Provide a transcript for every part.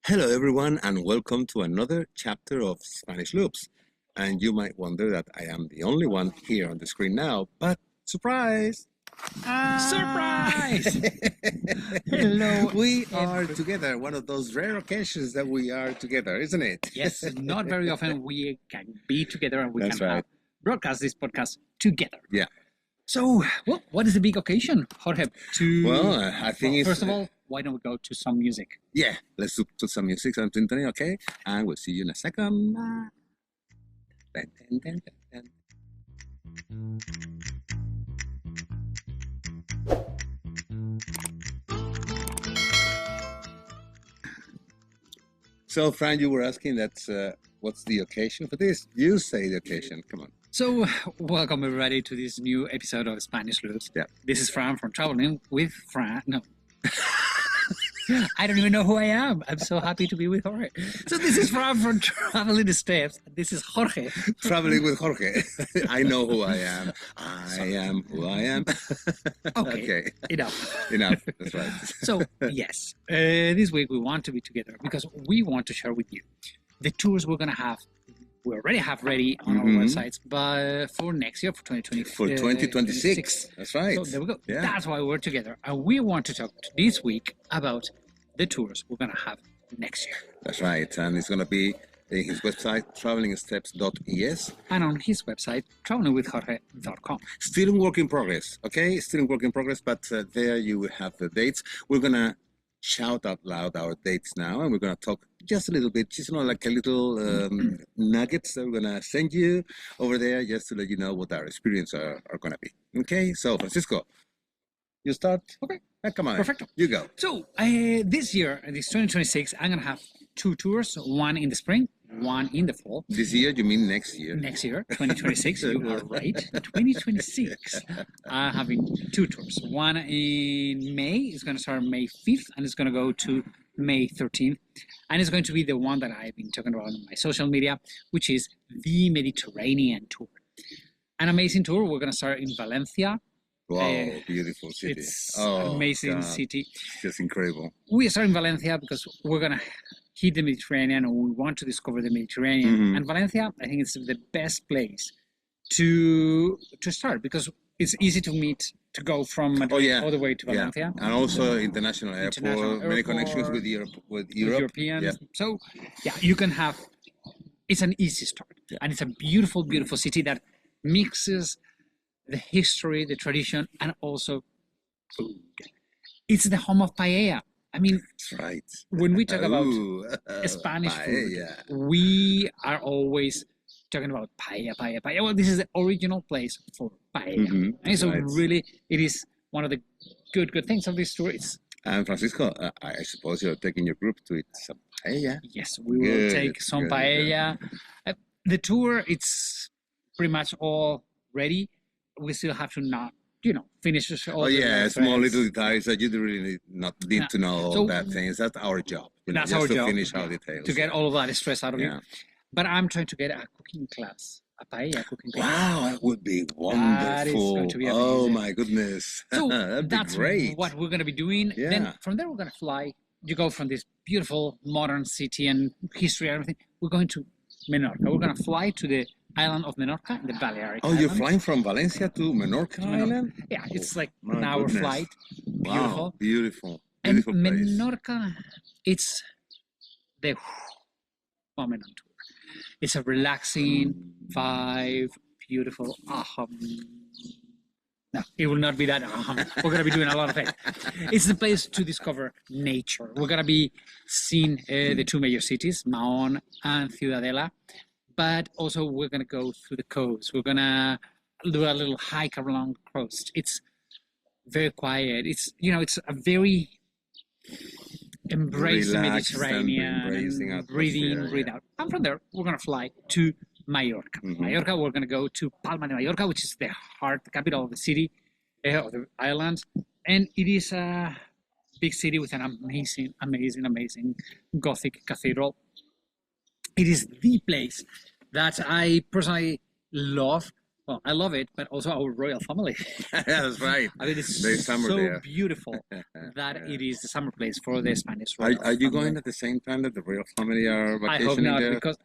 Hello, everyone, and welcome to another chapter of Spanish Loops. And you might wonder that I am the only one here on the screen now, but surprise! Surprise! Hello. We are together, one of those rare occasions that we are together, isn't it? Yes, not very often we can be together and we That's can right. broadcast this podcast together. Yeah. So, what is the big occasion, Jorge? Well, I think it's... First of all, why don't we go to some music? Yeah, let's do some music, some Tintani, okay? And we'll see you in a second. Dun, dun, dun, dun, dun. So, Fran, you were asking what's the occasion for this? You say the occasion. Come on. So, welcome everybody to this new episode of Spanish Loops. Yeah. This is Fran from Traveling with Fran. No. I don't even know who I am. I'm so happy to be with Jorge. So this is Fran from Traveling the Steps. This is Jorge. Traveling with Jorge. I know who I am. I am who I am. Okay. Enough. Enough. That's right. So, yes, this week we want to be together because we want to share with you the tours we're going to have. We already have ready on our websites, but for next year, for 2020, For 2026. That's right. So there we go. Yeah. That's why we're together. And we want to talk this week about the tours we're going to have next year. That's right. And it's going to be in his website, travelingsteps.es. And on his website, travelingwithjorge.com. Still in work in progress, okay? Still in work in progress, but there you will have the dates. We're going to shout out loud our dates now, and we're going to talk just a little bit, just like a little nuggets that we're going to send you over there just to let you know what our experience are going to be. Okay, so Francisco, you start? Okay. Come on. Perfecto. You go. So this year, this 2026, I'm going to have two tours, one in the spring, one in the fall. This year, you mean next year? Next year, 2026, you are right. 2026, I'm having two tours. One in May, it's going to start May 5th, and it's going to go to May 13th. And it's going to be the one that I've been talking about on my social media, which is the Mediterranean tour. An amazing tour. We're going to start in Valencia. Wow, beautiful city. It's an amazing God. city. It's just incredible. We start in Valencia because we're going to hit the Mediterranean, or we want to discover the Mediterranean. And Valencia, I think it's the best place to start because it's easy to go from Madrid all the way to Valencia. And also international airport, many connections with Europe. With Europeans. Yeah. So, you can have, it's an easy start. Yeah. And it's a beautiful, beautiful city that mixes the history, the tradition, and also food. It's the home of paella. I mean, That's right. when we talk about Spanish paella. food, we are always talking about paella, paella, paella. Well, this is the original place for paella. And so really, it is one of the good things of this tour. And Francisco, I suppose you're taking your group to eat some paella. Yes, we will take some paella. The tour, it's pretty much all ready. We still have to finish all small little details that you really need to know all that things. That's our job. That's just our to job. finish our details. To get all of that stress out of you. But I'm trying to get a cooking class, a paella cooking class. Wow, that would be wonderful. That is going to be amazing. Oh my goodness. So that'd be that's great. what we're going to be doing. Yeah. Then from there, we're going to fly. You go from this beautiful modern city and history and everything. We're going to Menorca. We're going to fly to the island of Menorca, the Balearic Oh, Islands. you're flying from Valencia to Menorca Island? Yeah, it's like my an hour goodness. flight. Wow, beautiful. And Beautiful place. Menorca, it's the moment on tour. It's a relaxing vibe, beautiful. No, it will not be that. We're going to be doing a lot of things. It's the place to discover nature. We're going to be seeing the two major cities, Mahón and Ciudadela, but also we're going to go through the coast. We're going to do a little hike along the coast. It's very quiet. It's a very embrace the Mediterranean, breathe in, breathe out. And from there, we're going to fly to Mallorca. Mallorca, we're going to go to Palma de Mallorca, which is the capital of the city, of the island. And it is a big city with an amazing, amazing, amazing Gothic cathedral. It is the place that I personally love Well, I love it, but also our royal family. That's right. I mean, it's There's summer so there. beautiful that it is the summer place for the Spanish Are royal you family. going at the same time that the royal family are I hope vacationing not, there? because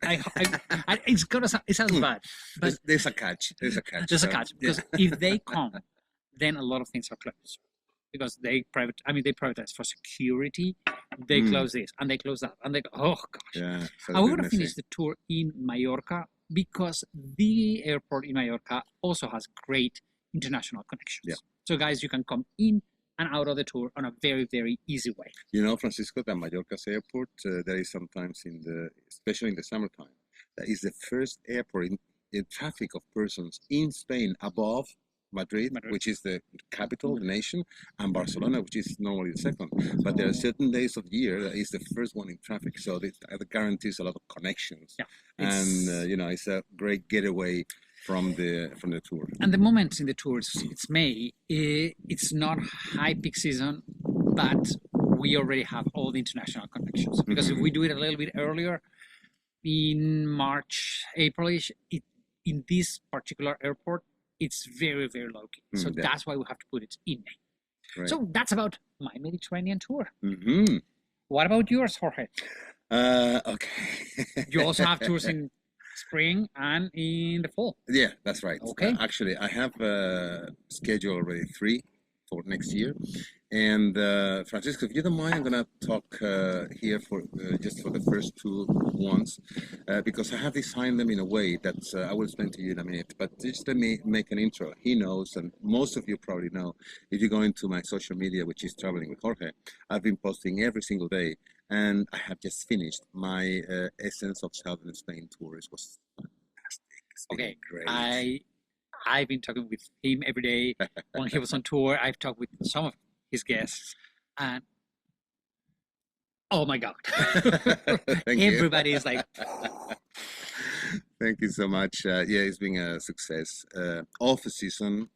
it sounds bad, but There's a catch. There's a catch. there's a so, catch, yeah. because if they come, then a lot of things are closed, because they privatize for security. They close this and they close that, and they go, oh gosh. Yeah. So And we're it's going to messy. finish the tour in Mallorca, because the airport in Mallorca also has great international connections. Yeah. So guys, you can come in and out of the tour on a very, very easy way. You know, Francisco, that Mallorca's airport, there is sometimes especially in the summertime, that is the first airport in traffic of persons in Spain above Madrid, which is the capital, the nation, and Barcelona, which is normally the second. But there are certain days of the year that is the first one in traffic, so that guarantees a lot of connections. Yeah, And it's a great getaway from the tour. And the moment in the tours, it's May. It's not high peak season, but we already have all the international connections. Because if we do it a little bit earlier, in March, Aprilish, in this particular airport, it's very, very low key. So yeah. that's why we have to put it in May. Right. So that's about my Mediterranean tour. Mm-hmm. What about yours, Jorge? Okay. You also have tours in spring and in the fall. Yeah, that's right. Okay. Actually, I have scheduled already 3 for next year. And Francisco, if you don't mind, I'm gonna talk here for just for the first 2 ones because I have designed them in a way that I will explain to you in a minute. But just let me make an intro. He knows, and most of you probably know, if you go into my social media, which is Traveling with Jorge, I've been posting every single day, and I have just finished my Essence of Southern Spain tour. It was fantastic. It's been great. I've been talking with him every day when he was on tour. I've talked with some of his guests, and oh my god, everybody is like, thank you so much. Yeah, it's been a success. Off the season,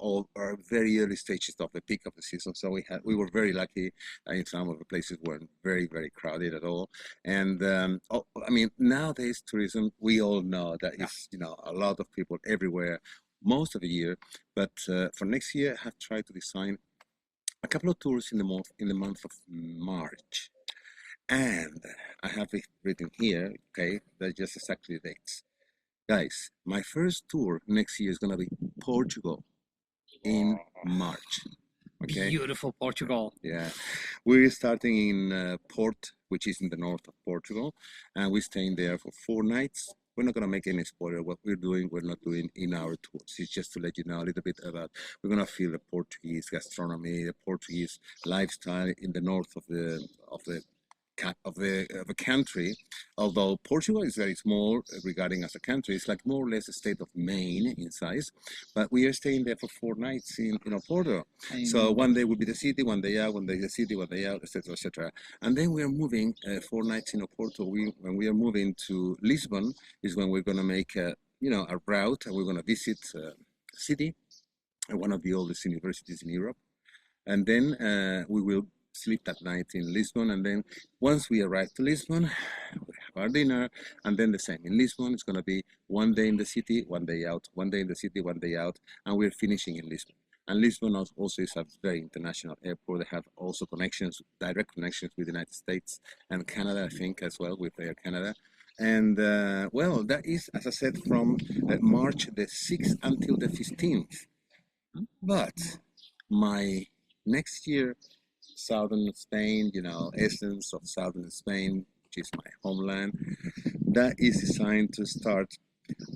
all our very early stages of the peak of the season. So we were very lucky. In some of the places weren't very, very crowded at all. And I mean, nowadays tourism, we all know that it's a lot of people everywhere, most of the year. But for next year, I have tried to design a couple of tours in the month of March. And I have it written here, okay, that's just exactly the dates. Guys, my first tour next year is going to be Portugal in March. Okay? Beautiful Portugal. Yeah. We're starting in Port, which is in the north of Portugal, and we're staying there for 4 nights. We're not going to make any spoiler. What we're not doing in our tours. It's just to let you know a little bit about. We're going to feel the Portuguese gastronomy, the Portuguese lifestyle in the north of the country. Although Portugal is very small regarding as a country, it's like more or less a state of Maine in size. But we are staying there for 4 nights in Oporto. So one day will be the city, one day out, one day the city, one day out, etc., etc. And then we are moving 4 nights in Oporto. When we are moving to Lisbon is when we're going to make a route, and we're going to visit the city, one of the oldest universities in Europe, and then we will sleep that night in Lisbon, and then once we arrive to Lisbon, we have our dinner, and then the same in Lisbon. It's going to be 1 day in the city, 1 day out, 1 day in the city, 1 day out, and we're finishing in Lisbon. And Lisbon also is a very international airport. They have also direct connections with the United States and Canada, I think, as well, with Air Canada. And well, that is, as I said, from March the 6th until the 15th. But my next year, Southern Spain, Essence of Southern Spain, which is my homeland, that is designed to start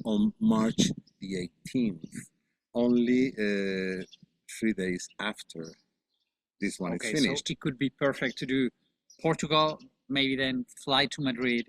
on March the 18th, only 3 days after this one is finished. So it could be perfect to do Portugal, maybe then fly to Madrid,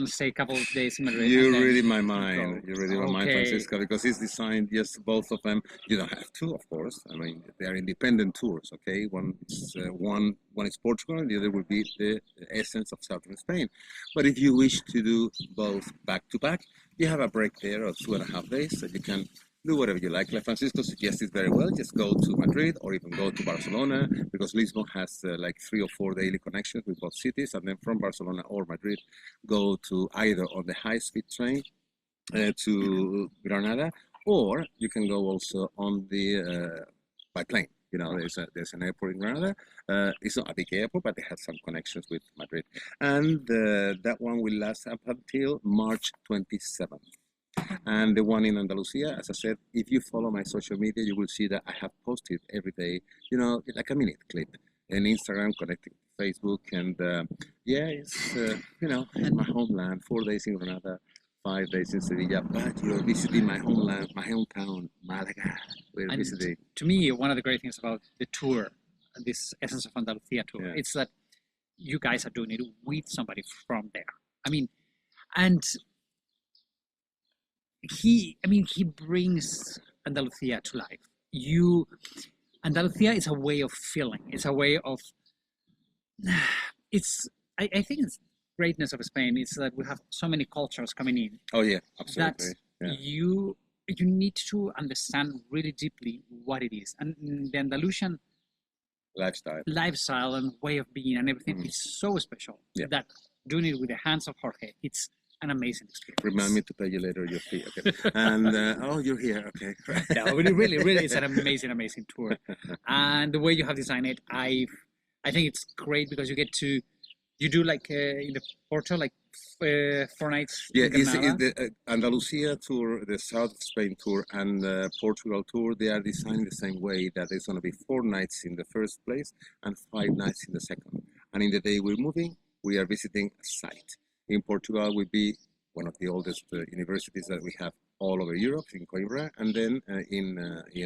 stay a couple of days in Madrid. You're reading my mind. You're reading my mind, Francisco, because it's designed, yes, both of them. You don't have to, of course. I mean, they are independent tours, okay? One is Portugal, and the other will be the Essence of Southern Spain. But if you wish to do both back to back, you have a break there of 2.5 days, so you can do whatever you like. Like Francisco suggested very well, just go to Madrid or even go to Barcelona, because Lisbon has like 3 or 4 daily connections with both cities, and then from Barcelona or Madrid, go to either on the high-speed train to Granada or you can go also on the by plane. There's an airport in Granada. It's not a big airport, but it has some connections with Madrid, and that one will last up until March 27th. And the one in Andalusia, as I said, if you follow my social media, you will see that I have posted every day, like a minute clip, on Instagram, connecting to Facebook, and it's in my homeland, 4 days in Granada, 5 days in Sevilla, but you're visiting my homeland, my hometown, Malaga. We're visiting. To me, one of the great things about the tour, this Essence of Andalusia tour, it's that you guys are doing it with somebody from there. I mean, and he brings Andalusia to life. Andalusia is a way of feeling. It's a way of. I think it's greatness of Spain is that we have so many cultures coming in. Oh yeah, absolutely. That you need to understand really deeply what it is, and the Andalusian lifestyle and way of being and everything is so special that doing it with the hands of Jorge, it's an amazing experience. Remind me to pay you later your fee, okay? And you're here, okay? No, really, it's an amazing tour, and the way you have designed it, I think it's great because you do like in the Porto, like 4 nights. Yeah, it's the Andalusia tour, the South of Spain tour, and the Portugal tour. They are designed the same way, that there's going to be 4 nights in the first place and 5 nights in the second. And in the day we're moving, we are visiting a site. In Portugal will be one of the oldest universities that we have all over Europe, in Coimbra, and then in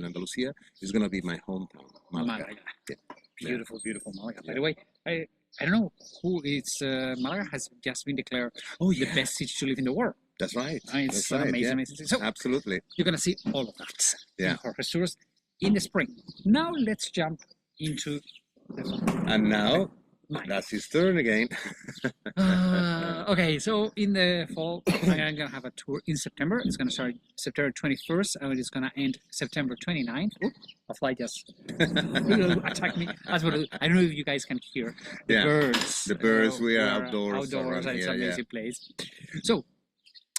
Andalusia is going to be my hometown, Malaga. Yeah. Beautiful Malaga. By the way, I don't know who it's. Malaga has just been declared the best city to live in the world. That's right. It's amazing. So absolutely, you're gonna see all of that. Yeah. Jorge tours in the spring. Now let's jump into. And now. That's his turn again. Okay, so in the fall, I'm going to have a tour in September. It's going to start September 21st, and it's going to end September 29th. A fly just attacked me. I don't know if you guys can hear the birds. The birds, we are outdoors. It's an amazing place. So,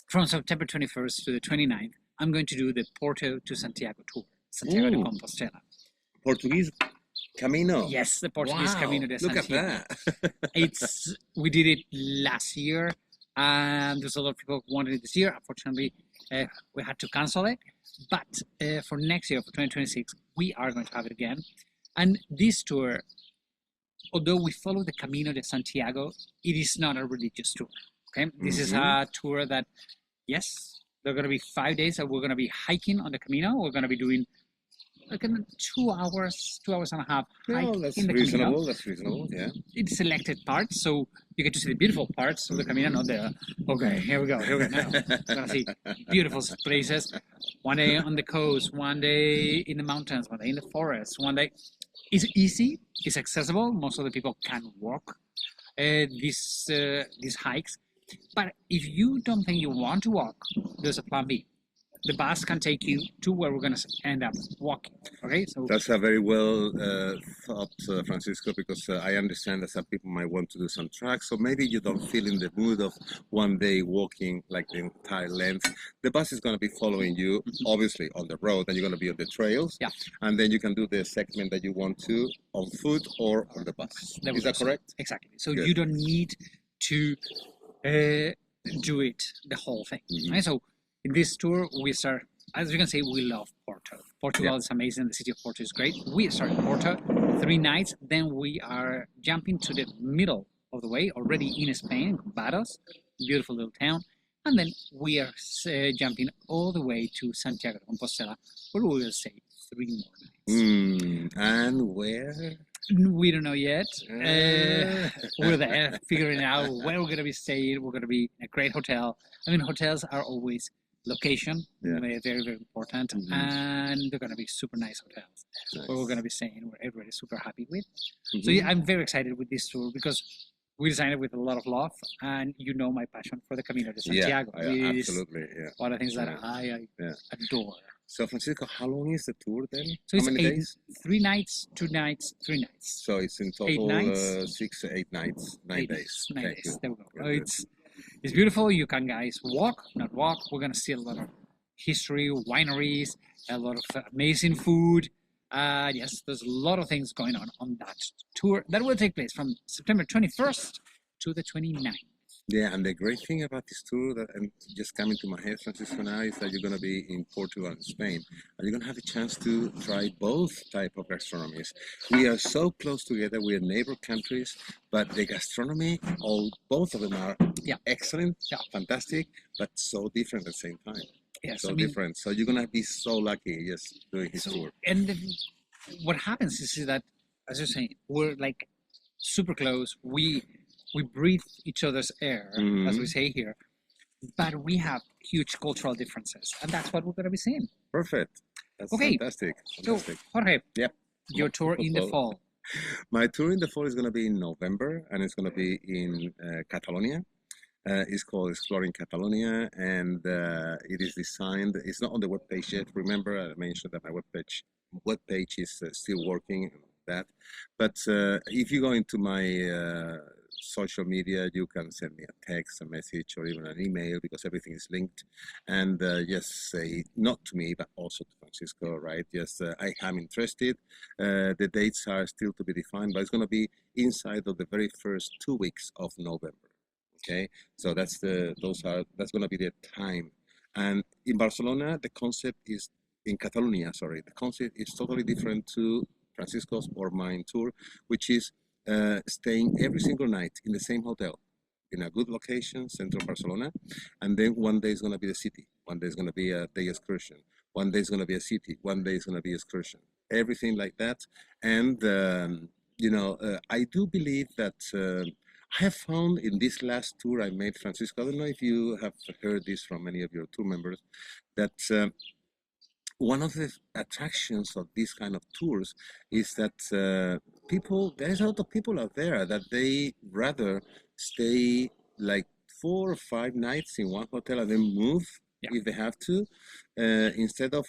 from September 21st to the 29th, I'm going to do the Porto to Santiago tour, Santiago de Compostela. Portuguese Camino. Yes, the Portuguese Camino de Santiago. Look at that. We did it last year, and there's a lot of people who wanted it this year. Unfortunately, we had to cancel it. But for next year, for 2026, we are going to have it again. And this tour, although we follow the Camino de Santiago, it is not a religious tour. Okay, this is a tour that, yes, there are going to be 5 days that we're going to be hiking on the Camino. We're going to be doing like 2 hours and a half hike in the Camino. That's reasonable, yeah. In selected parts, so you get to see the beautiful parts of the Camino, not the, okay, here we go. Now, we're going to see beautiful places. One day on the coast, one day in the mountains, one day in the forest, one day. It's easy, it's accessible. Most of the people can walk these hikes. But if you don't think you want to walk, there's a plan B. The bus can take you to where we're going to end up walking. Okay, so that's a very well thought, Francisco, because I understand that some people might want to do some tracks, so maybe you don't feel in the mood of one day walking like the entire length. The bus is going to be following you, obviously, on the road, and you're going to be on the trails. Yeah. And then you can do the segment that you want to on foot or on the bus. Is that correct? Exactly. So you don't need to do it the whole thing. Right? So in this tour, we start, as you can see, we love Porto. Portugal is amazing. The city of Porto is great. We start in Porto, 3 nights. Then we are jumping to the middle of the way, already in Spain, Barros, beautiful little town. And then we are jumping all the way to Santiago de Compostela, where we will stay 3 more nights. And where? We don't know yet. We're there figuring out where we're going to be staying. We're going to be in a great hotel. I mean, hotels are always location, very, very important. And they're going to be super nice hotels where we're going to be staying, where everybody's super happy with. So yeah, I'm very excited with this tour because we designed it with a lot of love, and you know my passion for the Camino de Santiago. Absolutely, one of the things that I adore. So, Francisco, how long is the tour then? So how many days? 3 nights, 2 nights, 3 nights. So it's in total 8 nights. 6 to 8 nights, 9 days. 9 days. There we go. It's beautiful. You can guys walk, not walk. We're gonna see a lot of history, wineries, a lot of amazing food. Yes, there's a lot of things going on that tour that will take place from September 21st to the 29th. Yeah, and the great thing about this tour that and just coming to my head, Francisco, now is that you're going to be in Portugal and Spain, and you're going to have a chance to try both type of gastronomies. We are so close together; we are neighbor countries, but the gastronomy, both of them are excellent, fantastic, but so different at the same time. Yes, So different. So you're going to be so lucky just doing his tour. And what happens is that, as you're saying, we're like super close. We breathe each other's air, as we say here, but we have huge cultural differences, and that's what we're going to be seeing. Perfect. That's fantastic. So, Jorge, yep. Your tour in the fall. My tour in the fall is going to be in November, and it's going to be in Catalonia. It's called Exploring Catalonia, and it is designed. It's not on the webpage yet. Remember, I mentioned that my webpage is still working. That, but if you go into my social media, you can send me a text, a message, or even an email, because everything is linked. And just say not to me, but also to Francisco, right? Yes, I am interested. The dates are still to be defined, but it's going to be inside of the very first 2 weeks of November. Okay, so that's going to be the time. And in Barcelona, the concept is in Catalonia. Sorry, the concept is totally different to Francisco's or mine tour, which is staying every single night in the same hotel in a good location, central Barcelona, and then one day is going to be the city, one day is going to be a day excursion, one day is going to be a city, one day is going to be excursion, everything like that. And I do believe that I have found in this last tour I made, Francisco, I don't know if you have heard this from many of your tour members, that one of the attractions of these kind of tours is that there's a lot of people out there that they rather stay like 4 or 5 nights in one hotel and then move if they have to, instead of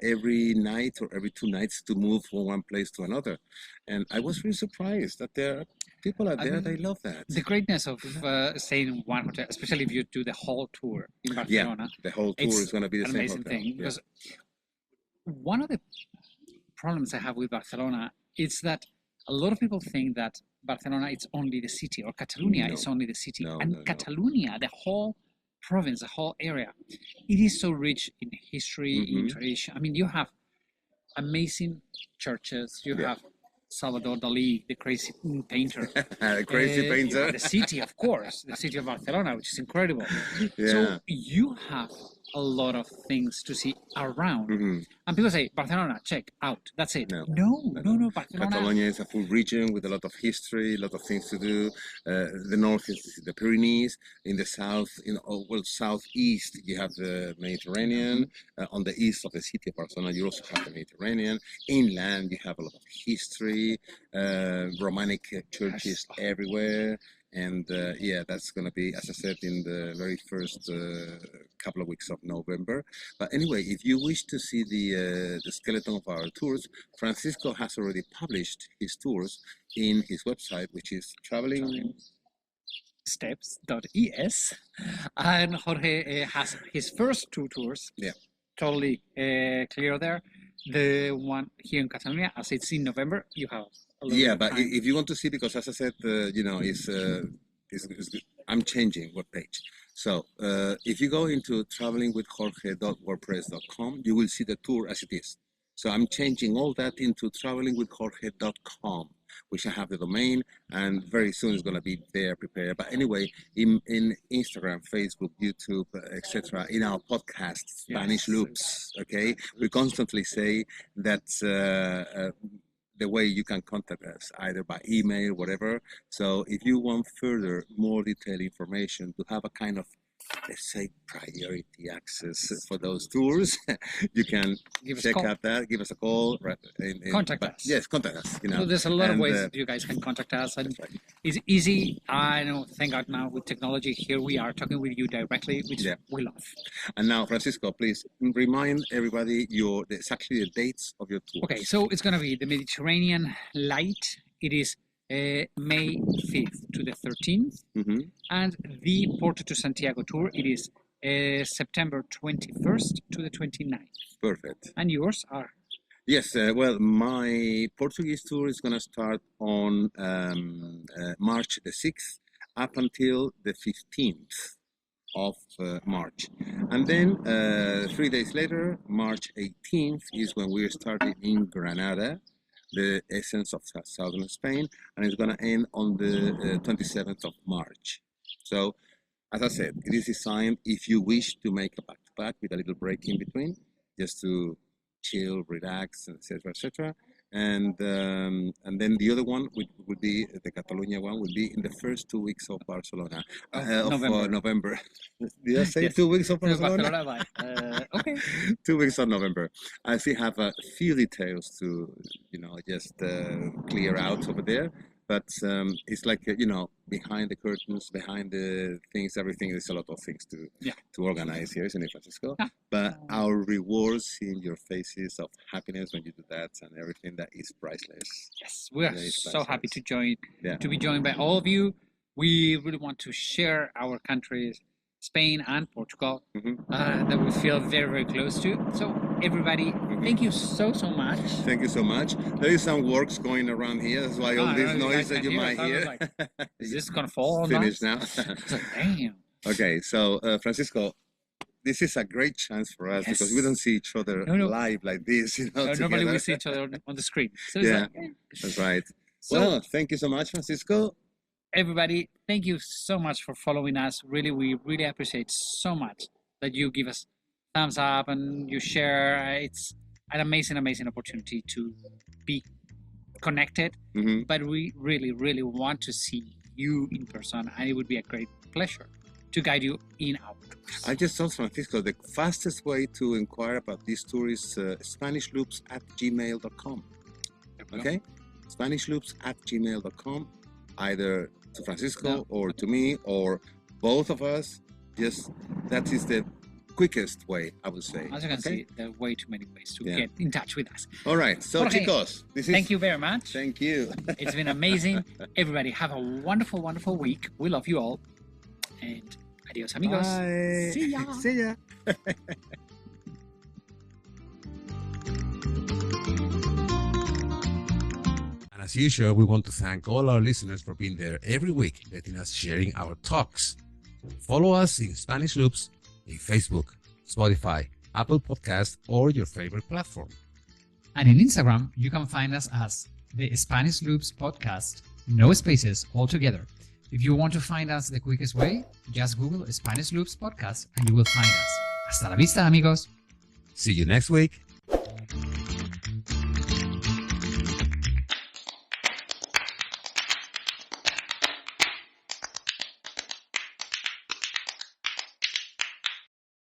every night or every 2 nights to move from one place to another. And I was really surprised that there are people out there, they love that. The greatness of staying in one hotel, especially if you do the whole tour in Barcelona. Yeah, the whole tour is going to be the same amazing hotel. Thing, because one of the problems I have with Barcelona is that a lot of people think that Barcelona is only the city, or Catalonia is only the city. Catalonia, the whole province, the whole area, it is so rich in history, in tradition. I mean, you have amazing churches, you have Salvador Dali, the crazy painter. Crazy painter. The city, of course, the city of Barcelona, which is incredible. So you have a lot of things to see around. And people say, Barcelona, check out. That's it. No, Barcelona. Catalonia is a full region with a lot of history, a lot of things to do. The north is the Pyrenees. In the south, southeast, you have the Mediterranean. On the east of the city of Barcelona, you also have the Mediterranean. Inland, you have a lot of history, Romanic churches everywhere. And that's going to be, as I said, in the very first couple of weeks of November. But anyway, if you wish to see the skeleton of our tours, Francisco has already published his tours in his website, which is travelingsteps.es. And Jorge has his first 2 tours. Totally clear there. The one here in Catalonia, as it's in November, you have. But if you want to see, because as I said, I'm changing webpage. So if you go into travelingwithjorge.wordpress.com, you will see the tour as it is. So I'm changing all that into travelingwithjorge.com, which I have the domain, and very soon it's going to be there prepared. But anyway, in Instagram, Facebook, YouTube, etc., in our podcast, Spanish Loops, okay, we constantly say that the way you can contact us, either by email, whatever. So if you want more detailed information to have a kind of, let's say, priority access for those tours, you can check out that, give us a call. Contact us. Yes, contact us. So there's a lot of ways that you guys can contact us, and it's easy. I know, thank God now with technology, here we are talking with you directly, which we love. And now, Francisco, please remind everybody exactly the dates of your tour. Okay, so it's going to be the Mediterranean Light. It is May 5th to the 13th. And the Porto to Santiago tour, it is September 21st to the 29th. Perfect. And yours are? Yes, well, my Portuguese tour is going to start on March the 6th up until the 15th of March. And then 3 days later, March 18th, is when we're starting in Granada, the essence of southern Spain, and it's going to end on the 27th of March. So, as I said, it is designed if you wish to make a back-to-back with a little break in between, just to chill, relax, etc., etc. And then the other one would be the Catalonia one would be in the first 2 weeks of Barcelona of November. Did I say Yes. 2 weeks of Barcelona? Barcelona? Okay. 2 weeks of November. I still have a few details to just clear out over there. But it's like behind the curtains, behind the things, everything. There's a lot of things to organize here, isn't it, Francisco? Yeah. But our rewards, seeing your faces of happiness when you do that, and everything, that is priceless. Yes, we are so happy to be joined by all of you. We really want to share our countries, Spain and Portugal, that we feel very, very close to. So everybody, thank you so much. Thank you so much. There is some works going around here. That's why all this noise that you might hear. Like, is this going to fall? Finished now. It's like, damn. Okay, so Francisco, this is a great chance for us because we don't see each other live like this. Normally we see each other on the screen. So that's right. So, well, thank you so much, Francisco. Everybody, thank you so much for following us. Really, we really appreciate so much that you give us thumbs up and you share. It's an amazing opportunity to be connected. But we really, really want to see you in person, and it would be a great pleasure to guide you in our tours. I just told Francisco the fastest way to inquire about this tour is SpanishLoops@gmail.com. Okay? SpanishLoops@gmail.com. Either to Francisco or to me or both of us. Just that is the quickest way, I would say. As you can see, there are way too many ways to get in touch with us. All right, so Jorge, Chicos, thank you very much. Thank you. It's been amazing. Everybody, have a wonderful, wonderful week. We love you all. And adios, amigos. Bye. See ya. See ya. As usual, we want to thank all our listeners for being there every week, letting us sharing our talks. Follow us in Spanish Loops in Facebook, Spotify, Apple Podcast, or your favorite platform. And in Instagram, you can find us as the Spanish Loops Podcast, no spaces, all together. If you want to find us the quickest way, just Google Spanish Loops Podcast and you will find us. Hasta la vista, amigos. See you next week.